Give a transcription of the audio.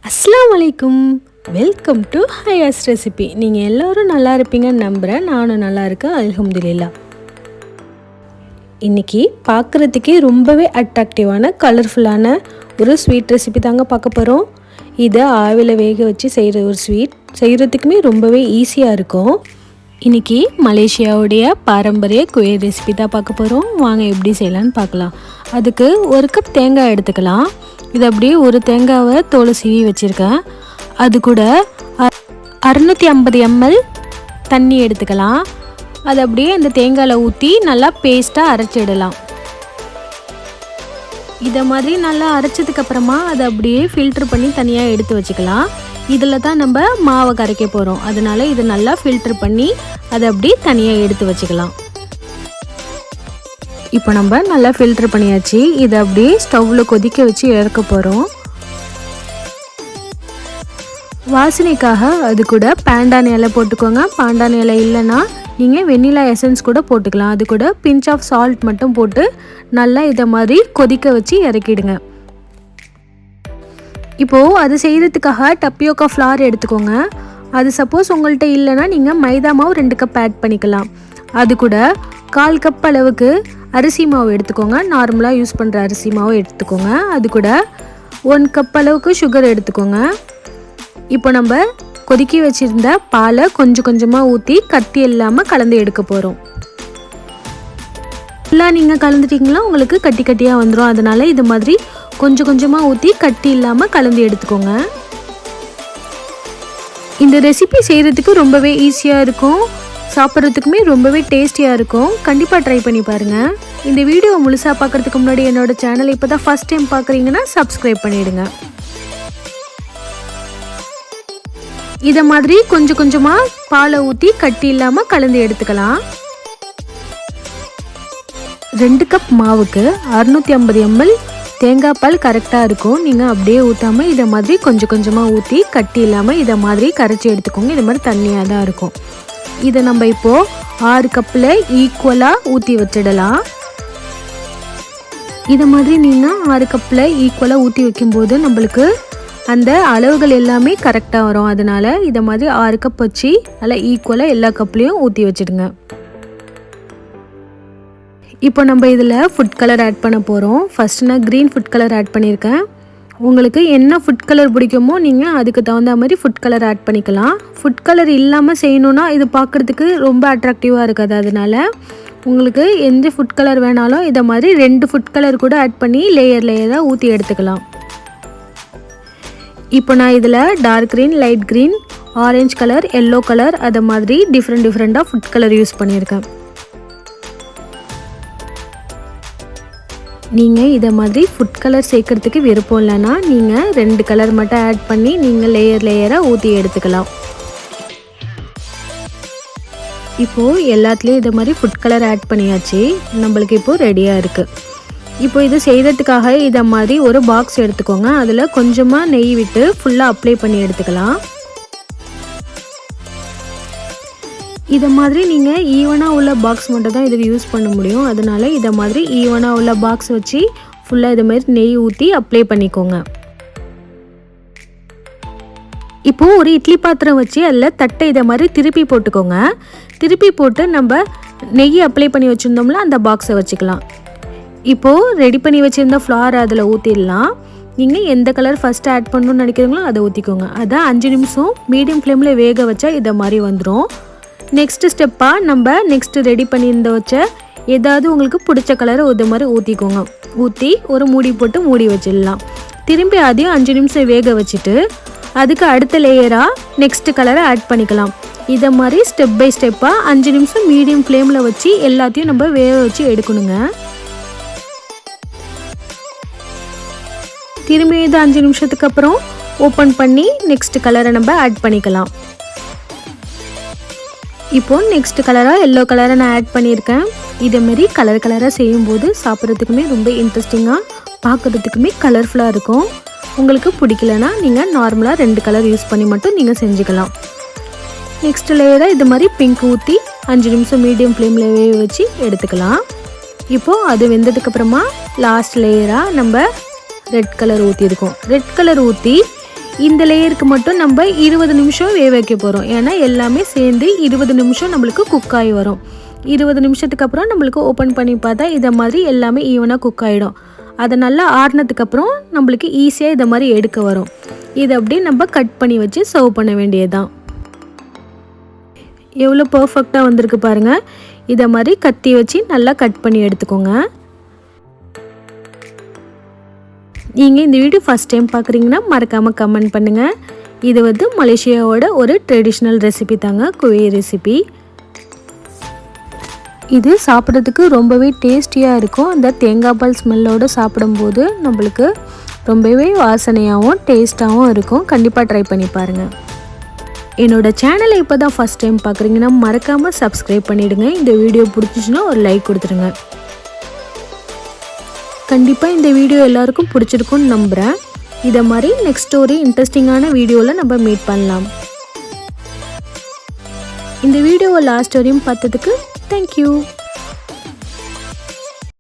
அஸ்ஸலாமு அலைக்கும். Welcome to Haya's recipe. நீங்கள் எல்லோரும் நல்லா இருப்பீங்கன்னு நம்புகிறேன். நானும் நல்லா இருக்கேன், அல்ஹம்துலில்லாஹ். இன்றைக்கி பார்க்குறதுக்கே ரொம்பவே அட்ராக்டிவான கலர்ஃபுல்லான ஒரு ஸ்வீட் ரெசிபி தாங்க பார்க்க போகிறோம். இதை ஆவியில் வேக வச்சு செய்கிற ஒரு ஸ்வீட், செய்கிறதுக்குமே ரொம்பவே ஈஸியாக இருக்கும். இன்றைக்கி மலேசியாவுடைய பாரம்பரிய குயர் ரெசிபி தான் பார்க்க போகிறோம். வாங்க எப்படி செய்யலான்னு பார்க்கலாம். அதுக்கு ஒரு கப் தேங்காய் எடுத்துக்கலாம். இது அப்படியே ஒரு தேங்காவை தோலை சீவி வச்சுருக்கேன். அது கூட 650 ml தண்ணி எடுத்துக்கலாம். அது அப்படியே அந்த தேங்காயில் ஊற்றி நல்லா பேஸ்ட்டாக அரைச்சிடலாம். இதை மாதிரி நல்லா அரைச்சதுக்கப்புறமா அதை அப்படியே ஃபில்ட்ரு பண்ணி தனியாக எடுத்து வச்சுக்கலாம். இதில் தான் நம்ம மாவை கரைக்க போகிறோம். அதனால் இதை நல்லா ஃபில்ட்ரு பண்ணி அதை அப்படியே தனியாக எடுத்து வச்சுக்கலாம். இப்போ நம்ம நல்லா ஃபில்ட்ரு பண்ணியாச்சு. இதை அப்படியே ஸ்டவ்வில் கொதிக்க வச்சு இறக்க போகிறோம். வாசனைக்காக அது கூட பாண்டான் இலை போட்டுக்கோங்க. பாண்டான் இலை இல்லைன்னா நீங்கள் வெண்ணிலா எசன்ஸ் கூட போட்டுக்கலாம். அது கூட பிஞ்ச் ஆஃப் சால்ட் மட்டும் போட்டு நல்லா இதை மாதிரி கொதிக்க வச்சு இறக்கிடுங்க. இப்போது அது செய்கிறதுக்காக டப்பியோக்கா ஃப்ளார் எடுத்துக்கோங்க. அது சப்போஸ் உங்கள்கிட்ட இல்லைன்னா நீங்கள் மைதா மாவு 2 கப் ஆட் பண்ணிக்கலாம். அது கூட 1/4 கப் அளவுக்கு அரிசி மாவு எடுத்துக்கோங்க. நார்மலாக யூஸ் பண்ணுற அரிசி மாவு எடுத்துக்கோங்க. அது கூட 1 கப் அளவுக்கு சுகர் எடுத்துக்கோங்க. இப்போ நம்ம கொதிக்க வச்சுருந்த பாலை கொஞ்சம் கொஞ்சமாக ஊற்றி கட்டி இல்லாமல் கலந்து எடுக்க போகிறோம். எல்லாம் நீங்கள் கலந்துட்டிங்களா உங்களுக்கு கட்டி கட்டியாக வந்துடும். அதனால் இது மாதிரி கொஞ்சம் கொஞ்சமாக ஊற்றி கட்டி இல்லாமல் கலந்து எடுத்துக்கோங்க. இந்த ரெசிபி செய்கிறதுக்கு ரொம்பவே ஈஸியாக இருக்கும். சாப்பிட்றதுக்குமே ரொம்பவே டேஸ்டியாக இருக்கும். கண்டிப்பாக ட்ரை பண்ணி பாருங்கள். இந்த வீடியோ முழுசாக பார்க்குறதுக்கு முன்னாடி என்னோட சேனலை இப்போ தான் ஃபஸ்ட் டைம் பார்க்குறீங்கன்னா சப்ஸ்கிரைப் பண்ணிவிடுங்க. இதை மாதிரி கொஞ்சம் கொஞ்சமாக பாலை ஊற்றி கட்டி இல்லாமல் கலந்து எடுத்துக்கலாம். 2 கப் மாவுக்கு 650 ml தேங்காய் பால் கரெக்டாக இருக்கும். நீங்கள் அப்படியே ஊற்றாமல் இதை மாதிரி கொஞ்சம் கொஞ்சமாக ஊற்றி கட்டி இல்லாமல் இதை மாதிரி கரைச்சி எடுத்துக்கோங்க. இது மாதிரி தண்ணியாக தான் இருக்கும். இதை நம்ம இப்போது 6 கப்பில் ஈக்குவலாக ஊற்றி வச்சிடலாம். இதை மாதிரி நீங்கள் 6 கப்பில் ஈக்குவலாக ஊற்றி வைக்கும்போது நம்மளுக்கு அந்த அளவுகள் எல்லாமே கரெக்டாக வரும். அதனால் இதை மாதிரி 6 கப் வச்சு நல்லா ஈக்குவலாக எல்லா கப்லேயும் ஊற்றி வச்சுடுங்க. இப்போ நம்ம இதில் ஃபுட் கலர் ஆட் பண்ண போகிறோம். ஃபஸ்ட்டு நான் க்ரீன் ஃபுட் கலர் ஆட் பண்ணியிருக்கேன். உங்களுக்கு என்ன ஃபுட் கலர் பிடிக்குமோ நீங்கள் அதுக்கு தகுந்த மாதிரி ஃபுட் கலர் ஆட் பண்ணிக்கலாம். ஃபுட் கலர் இல்லாமல் செய்யணுன்னா இது பார்க்குறதுக்கு ரொம்ப அட்ராக்டிவாக இருக்காது. அதனால் உங்களுக்கு எந்த ஃபுட் கலர் வேணாலும் இதை மாதிரி 2 ஃபுட் கலர் கூட ஆட் பண்ணி லேயராக ஊற்றி எடுத்துக்கலாம். இப்போ நான் இதில் dark green, light green, orange colour, yellow colour அதை மாதிரி டிஃப்ரெண்ட்டாக ஃபுட் கலர் யூஸ் பண்ணியிருக்கேன். நீங்கள் இதை மாதிரி ஃபுட் கலர் சேர்க்குறதுக்கு விருப்பம் இல்லைன்னா நீங்கள் 2 கலர் மட்டும் ஆட் பண்ணி நீங்கள் லேயராக ஊற்றி எடுத்துக்கலாம். இப்போது எல்லாத்துலேயும் இதை மாதிரி ஃபுட் கலர் ஆட் பண்ணியாச்சு. நம்மளுக்கு இப்போது ரெடியாக இருக்குது. இப்போ இது செய்கிறதுக்காக இதை மாதிரி ஒரு பாக்ஸ் எடுத்துக்கோங்க. அதில் கொஞ்சமாக நெய் விட்டு ஃபுல்லாக அப்ளை பண்ணி எடுத்துக்கலாம். இதை மாதிரி நீங்கள் ஈவனாக உள்ள பாக்ஸ் மட்டும் தான் இதுக்கு யூஸ் பண்ண முடியும். அதனால் இதை மாதிரி ஈவனாக உள்ள பாக்ஸ் வச்சு ஃபுல்லாக இதை மாதிரி நெய் ஊற்றி அப்ளை பண்ணிக்கோங்க. இப்போது ஒரு இட்லி பாத்திரம் வச்சு அதில் தட்டை இதை மாதிரி திருப்பி போட்டுக்கோங்க. திருப்பி போட்டு நம்ம நெய் அப்ளை பண்ணி வச்சுருந்தோம்ல அந்த பாக்ஸை வச்சுக்கலாம். இப்போது ரெடி பண்ணி வச்சுருந்த ஃப்ளார் அதில் ஊற்றிடலாம். நீங்கள் எந்த கலர் ஃபஸ்ட்டு ஆட் பண்ணணும்னு நினைக்கிறீங்களோ அதை ஊற்றிக்கோங்க. அதை 5 நிமிஷம் மீடியம் ஃப்ளேமில் வேக வச்சா இதை மாதிரி வந்துடும். நெக்ஸ்ட்டு ஸ்டெப்பாக நம்ம நெக்ஸ்ட்டு ரெடி பண்ணியிருந்த வச்ச ஏதாவது உங்களுக்கு பிடிச்ச கலரை இது மாதிரி ஊற்றிக்கோங்க. ஊற்றி ஒரு மூடி போட்டு மூடி வச்சிடலாம். திரும்பி அதையும் 5 நிமிஷம் வேக வச்சுட்டு அதுக்கு அடுத்த லேயராக நெக்ஸ்ட்டு கலரை ஆட் பண்ணிக்கலாம். இதை மாதிரி ஸ்டெப் பை ஸ்டெப்பாக 5 நிமிஷம் மீடியம் ஃப்ளேமில் வச்சு எல்லாத்தையும் நம்ம வேக வச்சு எடுக்கணுங்க. திரும்பி இது 5 நிமிஷத்துக்கு அப்புறம் ஓப்பன் பண்ணி நெக்ஸ்ட் கலரை நம்ம ஆட் பண்ணிக்கலாம். இப்போது நெக்ஸ்ட் கலராக எல்லோ கலரை நான் ஆட் பண்ணியிருக்கேன். இதேமாரி கலராக செய்யும்போது சாப்பிட்றதுக்குமே ரொம்ப இன்ட்ரெஸ்டிங்காக பார்க்குறதுக்குமே கலர்ஃபுல்லாக இருக்கும். உங்களுக்கு பிடிக்கலனா நீங்கள் நார்மலாக 2 கலர் யூஸ் பண்ணி மட்டும் நீங்கள் செஞ்சுக்கலாம். நெக்ஸ்ட் லேயராக இது மாதிரி பிங்க் ஊற்றி 5 நிமிஷம் மீடியம் ஃப்ளேமில் வேக வச்சு எடுத்துக்கலாம். இப்போது அது வெந்ததுக்கப்புறமா லாஸ்ட் லேயராக நம்ம ரெட் கலர் ஊற்றிருக்கோம். ரெட் கலர் ஊற்றி இந்த லேயருக்கு மட்டும் நம்ம 20 நிமிஷம் வேக வைக்க போகிறோம். ஏன்னா எல்லாமே சேர்ந்து 20 நிமிஷம் நம்மளுக்கு குக் ஆகி வரும். 20 நிமிஷத்துக்கு அப்புறம் நம்மளுக்கு ஓப்பன் பண்ணி பார்த்தா இதை மாதிரி எல்லாமே ஈவனாக குக் ஆகிடும். அதை நல்லா ஆறுனதுக்கப்புறம் நம்மளுக்கு ஈஸியாக இதை மாதிரி எடுக்க வரும். இதை அப்படியே நம்ம கட் பண்ணி வச்சு சர்வ் பண்ண வேண்டியதுதான். எவ்வளோ பர்ஃபெக்டாக வந்திருக்கு பாருங்கள். இதை மாதிரி கத்தி வச்சு நல்லா கட் பண்ணி எடுத்துக்கோங்க. நீங்கள் இந்த வீடியோ ஃபஸ்ட் டைம் பார்க்குறீங்கன்னா மறக்காமல் கமெண்ட் பண்ணுங்கள். இது வந்து மலேசியாவோட ஒரு ட்ரெடிஷ்னல் ரெசிபி தாங்க, குவே ரெசிபி. இது சாப்பிட்றதுக்கு ரொம்பவே டேஸ்டியாக இருக்கும். அந்த தேங்காய் பால் ஸ்மெல்லோடு சாப்பிடும்போது நம்மளுக்கு ரொம்பவே வாசனையாகவும் டேஸ்ட்டாகவும் இருக்கும். கண்டிப்பாக ட்ரை பண்ணி பாருங்கள். என்னோடய சேனலை இப்போ தான் ஃபஸ்ட் டைம் பார்க்குறீங்கன்னா மறக்காமல் சப்ஸ்கிரைப் பண்ணிவிடுங்க. இந்த வீடியோ பிடிச்சிச்சின்னா ஒரு லைக் கொடுத்துருங்க. கண்டிப்பாக இந்த வீடியோ எல்லாருக்கும் பிடிச்சிருக்குன்னு நம்புகிறேன். இதை மாதிரி நெக்ஸ்ட் ஒரு இன்ட்ரெஸ்டிங்கான வீடியோவில் நம்ம மீட் பண்ணலாம். இந்த வீடியோவை லாஸ்ட் வரையும் பார்த்ததுக்கு தேங்க்யூ.